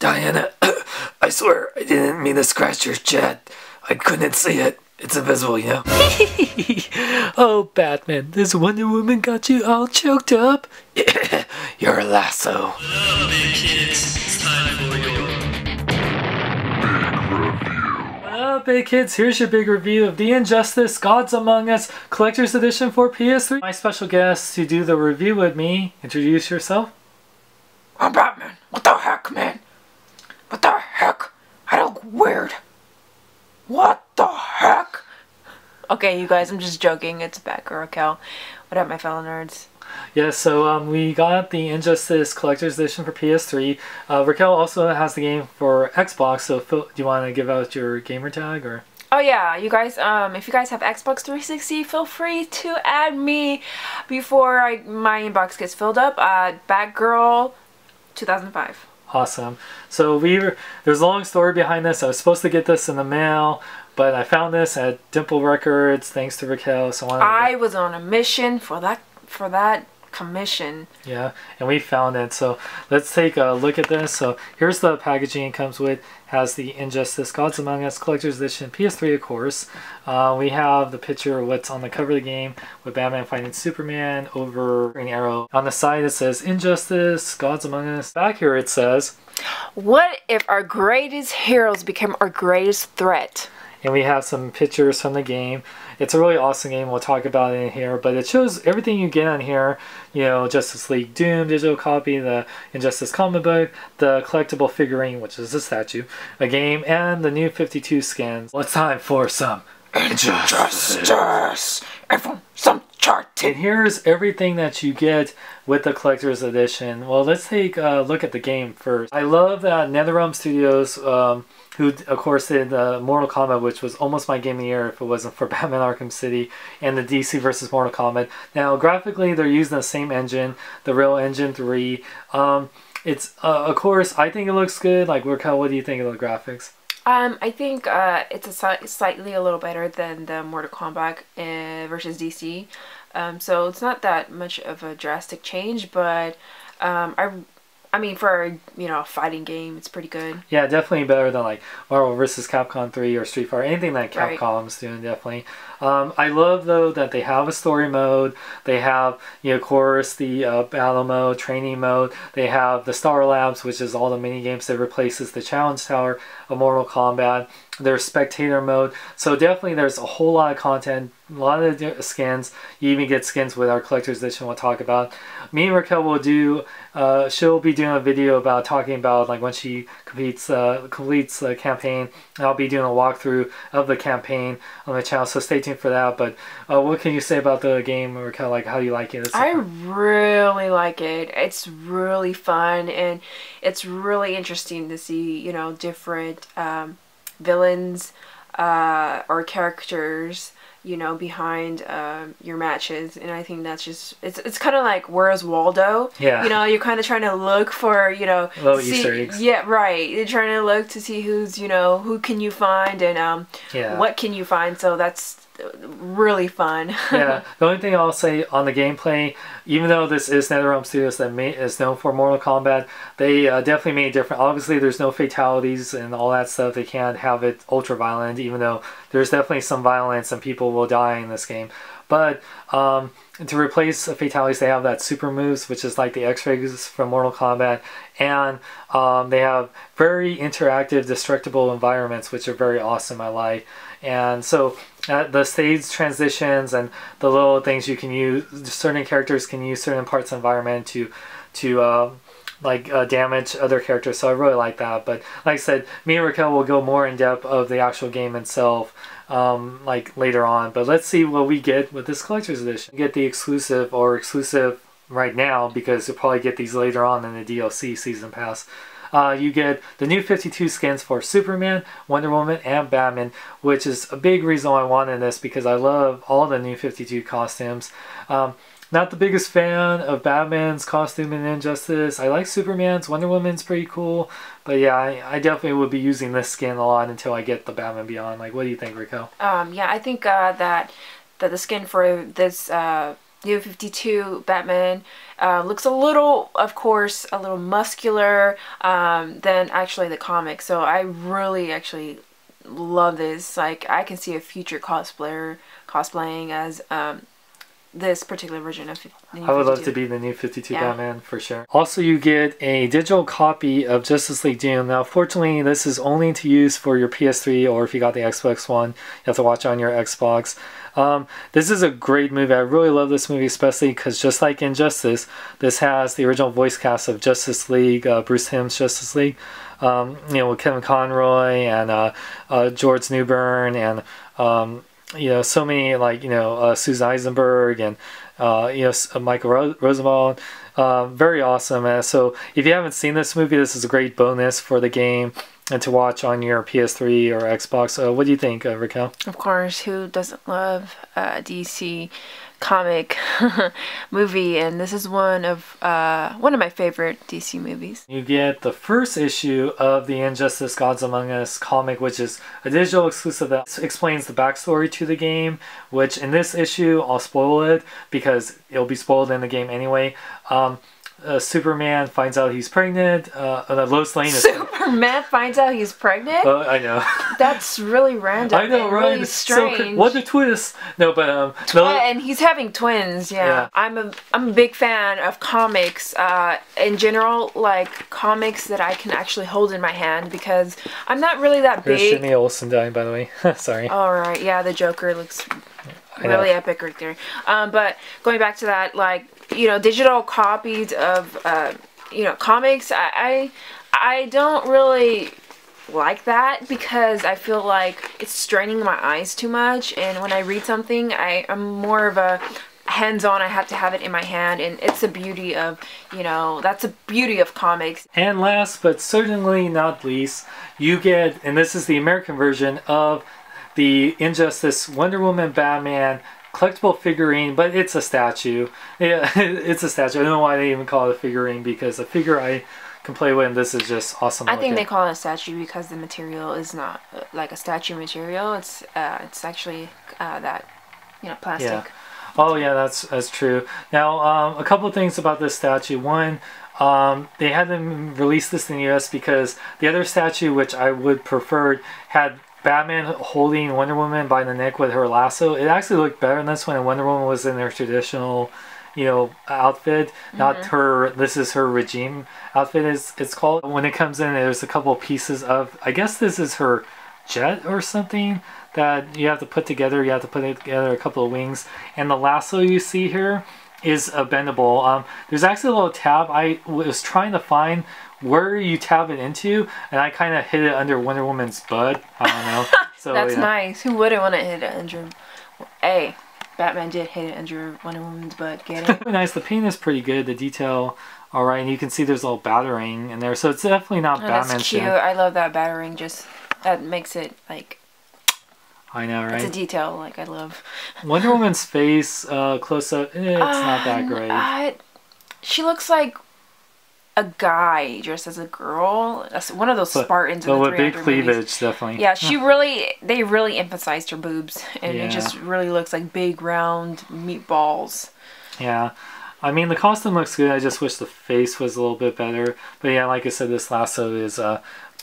Diana, I swear I didn't mean to scratch your chat. I couldn't see it. It's invisible, you know? Oh, Batman, this Wonder Woman got you all choked up? You're a lasso. Hello, big kids. It's time for your big review. Well, big kids, here's your big review of The Injustice Gods Among Us Collector's Edition for PS3. My special guest to do the review with me, introduce yourself. I'm Batman. What the heck, man? What the heck? I look weird. What the heck? Okay, you guys, I'm just joking. It's Batgirl Raquel. What up, my fellow nerds? Yeah, so we got the Injustice Collector's Edition for PS3. Raquel also has the game for Xbox, so Phil, do you want to give out your gamer tag? Or? Oh yeah, you guys, if you guys have Xbox 360, feel free to add me before my inbox gets filled up. Batgirl 2005. Awesome. So there's a long story behind this. I was supposed to get this in the mail, but I found this at Dimple Records thanks to Raquel. So I was on a mission for that commission. Yeah, and we found it. So let's take a look at this. So here's the packaging it comes with. Has the Injustice Gods Among Us Collector's Edition, PS3 of course. We have the picture of what's on the cover of the game with Batman fighting Superman over Green Arrow. On the side it says Injustice Gods Among Us. Back here it says, what if our greatest heroes became our greatest threat? And we have some pictures from the game. It's a really awesome game. We'll talk about it in here, but it shows everything you get on here. You know, Justice League Doom digital copy, the Injustice comic book, the collectible figurine, which is a statue, a game, and the new 52 skins. Well, it's time for some Injustice. Everyone, some chart. And here's everything that you get with the collector's edition. Well, let's take a look at the game first. I love that NetherRealm Studios, who of course did Mortal Kombat, which was almost my game of the year if it wasn't for Batman Arkham City and the DC versus Mortal Kombat. Now graphically they're using the same engine, the Real Engine 3. It's of course I think it looks good. Like Raquel, what do you think of the graphics? I think it's slightly a little better than the Mortal Kombat versus DC. So it's not that much of a drastic change, but I mean, for a fighting game, it's pretty good. Yeah, definitely better than like Marvel vs. Capcom 3 or Street Fighter, anything that Capcom's doing, definitely. I love though that they have a story mode. They have, of course, the battle mode, training mode. They have the Star Labs, which is all the mini games that replaces the Challenge Tower of Mortal Kombat. There's spectator mode, so definitely there's a whole lot of content, a lot of skins. You even get skins with our collector's edition we'll talk about. Me and Raquel will do, she'll be doing a video about talking about like when she completes the campaign. I'll be doing a walkthrough of the campaign on the channel, so stay tuned for that. But what can you say about the game, Raquel? Like, how do you like it? I really like it. It's really fun, and it's really interesting to see, different villains or characters behind your matches, and I think that's just it's kind of like Where's Waldo. Yeah, you're kind of trying to look for little Easter eggs. Yeah, right, you're trying to look to see who's who can you find and what can you find, so that's really fun. Yeah, the only thing I'll say on the gameplay, even though this is NetherRealm Studios that is known for Mortal Kombat, they definitely made it different. Obviously there's no fatalities and all that stuff. They can't have it ultra violent, even though there's definitely some violence and people will die in this game. But to replace fatalities, they have that super moves, which is like the X-rays from Mortal Kombat, and they have very interactive, destructible environments, which are very awesome. I like. And so the stage transitions and the little things you can use, certain characters can use certain parts of the environment to damage other characters, so I really like that. But like I said, me and Raquel will go more in depth of the actual game itself like later on. But let's see what we get with this collector's edition. You get the exclusive right now, because you'll probably get these later on in the DLC season pass. You get the new 52 skins for Superman, Wonder Woman, and Batman, which is a big reason why I wanted this, because I love all the new 52 costumes. Not the biggest fan of Batman's costume in Injustice. I like Superman's. Wonder Woman's pretty cool. But yeah, I definitely would be using this skin a lot until I get the Batman Beyond. Like, what do you think, Raquel? Yeah, I think that the skin for this New 52 Batman looks a little, of course, a little muscular than actually the comic. So I really actually love this. Like, I can see a future cosplayer cosplaying as this particular version of the New 52. I would love to be the New 52 Batman for sure. Also, you get a digital copy of Justice League Doom. Now, fortunately, this is only to use for your PS3, or if you got the Xbox One, you have to watch it on your Xbox. This is a great movie. I really love this movie, especially because just like Injustice, this has the original voice cast of Justice League, Bruce Timm's Justice League, you know, with Kevin Conroy and George Newbern and you know, so many, like, you know, Susan Eisenberg and you know, Michael Rosenbaum. Very awesome. So if you haven't seen this movie, this is a great bonus for the game and to watch on your PS3 or Xbox. What do you think, Raquel? Of course, who doesn't love DC comic movie? And this is one of my favorite DC movies. You get the first issue of the Injustice Gods Among Us comic, which is a digital exclusive that explains the backstory to the game, which in this issue, I'll spoil it because it'll be spoiled in the game anyway. Superman finds out he's pregnant. Lois Lane is Superman finds out he's pregnant? I know. That's really random. I know, right? Really strange. So, what a twist! No, but and he's having twins. Yeah. I'm a big fan of comics. In general, like comics that I can actually hold in my hand because I'm not really that big. There's Jimmy Olsen dying, by the way. Sorry. All right. Yeah, the Joker looks really epic right there. But going back to that, like, you know, digital copies of you know, comics, I don't really like that because I feel like it's straining my eyes too much, and when I read something, I'm more of a hands-on. I have to have it in my hand, and it's the beauty of, you know, that's the beauty of comics. And last but certainly not least, you get, and this is the American version of the Injustice Wonder Woman Batman collectible figurine, but it's a statue. Yeah, it's a statue. I don't know why they even call it a figurine, because a figure I can play with, and this is just awesome. I think they call it a statue because the material is not like a statue material. It's actually that, you know, plastic. Yeah. Oh yeah, that's true. Now, a couple of things about this statue. One, they had them release this in the US because the other statue, which I would prefer, had Batman holding Wonder Woman by the neck with her lasso. It actually looked better in this one, and Wonder Woman was in her traditional, you know, outfit. Not her, this is her regime outfit, it's called. When it comes in, there's a couple of pieces of, I guess this is her jet or something that you have to put together. You have to put it together, a couple of wings. And the lasso you see here is a bendable. There's actually a little tab. I was trying to find where you tab it into, and I kind of hid it under Wonder Woman's butt. I don't know. So that's nice. Who wouldn't want to hit it under? Hey, Batman did hit it under Wonder Woman's butt. Get it? Nice. The paint is pretty good. The detail, all right. And you can see there's a little battering in there, so it's definitely not Batman. That's cute. I love that battering. Just that makes it like. I know, right? It's a detail like I love. Wonder Woman's face, close up. It's not that great. She looks like a guy dressed as a girl. That's one of those Spartans in the 300 with big cleavage, movies. definitely. Yeah, they really emphasized her boobs, and it just really looks like big round meatballs. Yeah, I mean the costume looks good. I just wish the face was a little bit better. But yeah, like I said, this lasso is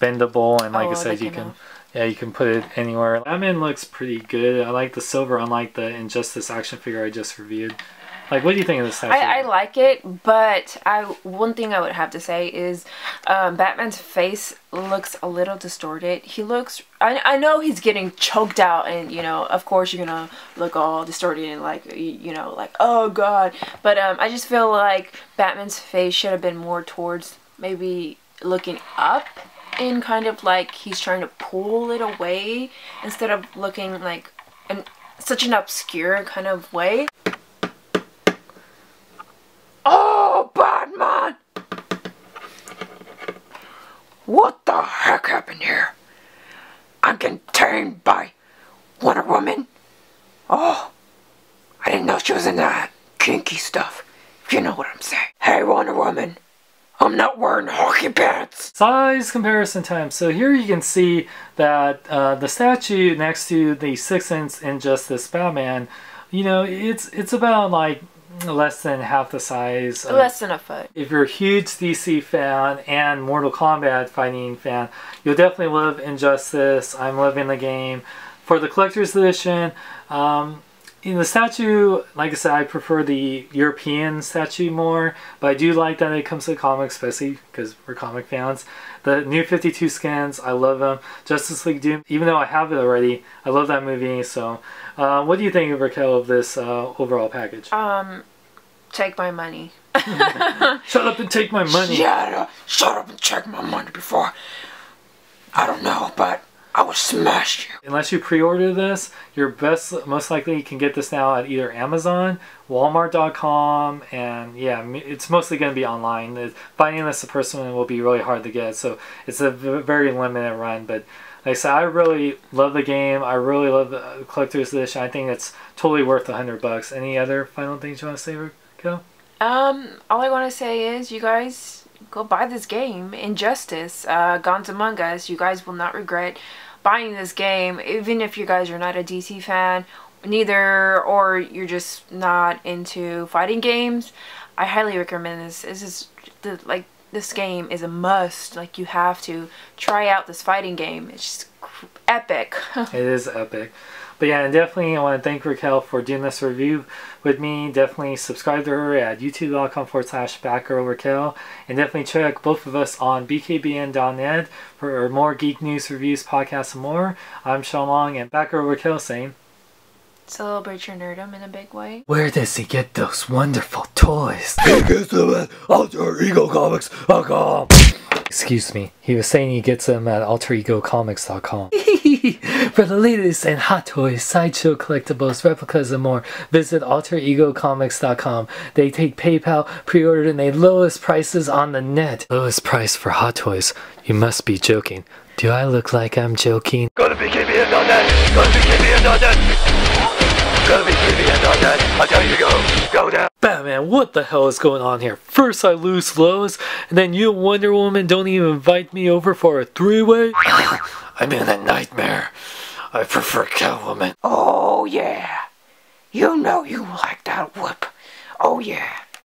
bendable, and like I said, you can put it anywhere. Batman looks pretty good. I like the silver, unlike the Injustice action figure I just reviewed. Like, what do you think of this statue? I like it, but one thing I would have to say is Batman's face looks a little distorted. He looks... I know he's getting choked out, and, you know, of course you're gonna look all distorted and, like, you know, like, oh, God. But I just feel like Batman's face should have been more towards maybe looking up and kind of like he's trying to pull it away instead of looking like in such an obscure kind of way. Oh, Batman! What the heck happened here? I'm contained by Wonder Woman? Oh, I didn't know she was in that kinky stuff. You know what I'm saying. Hey, Wonder Woman, I'm not wearing hockey pants. Size comparison time. So here you can see that the statue next to the 6-inch Injustice Batman, you know, it's about like less than half the size. Less than a foot. If you're a huge DC fan and Mortal Kombat fighting fan, you'll definitely love Injustice. I'm loving the game. For the collector's edition, in the statue, like I said, I prefer the European statue more, but I do like that it comes to the comics, especially because we're comic fans. The new 52 skins, I love them. Justice League Doom, even though I have it already, I love that movie. So, what do you think, Raquel, of this overall package? Take my money. Shut up and take my money. Shut up and check my money before. I don't know, but I will smash you. Unless you pre-order this, you're most likely you can get this now at either Amazon, Walmart.com, and yeah, it's mostly going to be online. Finding this in person will be really hard to get, so it's a very limited run. But like I said, I really love the game. I really love the collector's edition. I think it's totally worth $100. Any other final things you want to say, Raquel? All I want to say is you guys go buy this game, Injustice, Guns Among Us. You guys will not regret buying this game, even if you guys are not a DC fan, or you're just not into fighting games. I highly recommend this. This game is a must. Like, you have to try out this fighting game. It's just epic. It is epic. But yeah, and definitely I want to thank Raquel for doing this review with me. Definitely subscribe to her at youtube.com/Batgirl and definitely check both of us on bkbn.net for more geek news, reviews, podcasts, and more. I'm Sean Long and Batgirl Raquel saying, celebrate your nerdom in a big way. Where does he get those wonderful toys? He gets them at AlterEgoComics.com. Excuse me, he was saying he gets them at AlterEgoComics.com. For the latest and hot toys, sideshow collectibles, replicas, and more, visit AlterEgoComics.com. They take PayPal, pre-order, and they lowest prices on the net. Lowest price for hot toys? You must be joking. Do I look like I'm joking? Go to BKBN.net! Go to BKBN.net! Go to BKBN.net! I'll tell you to go down! Batman, what the hell is going on here? First I lose Lois, and then you and Wonder Woman don't even invite me over for a three-way? I'm in a nightmare. I prefer Catwoman. Oh yeah. You know you like that whip. Oh yeah.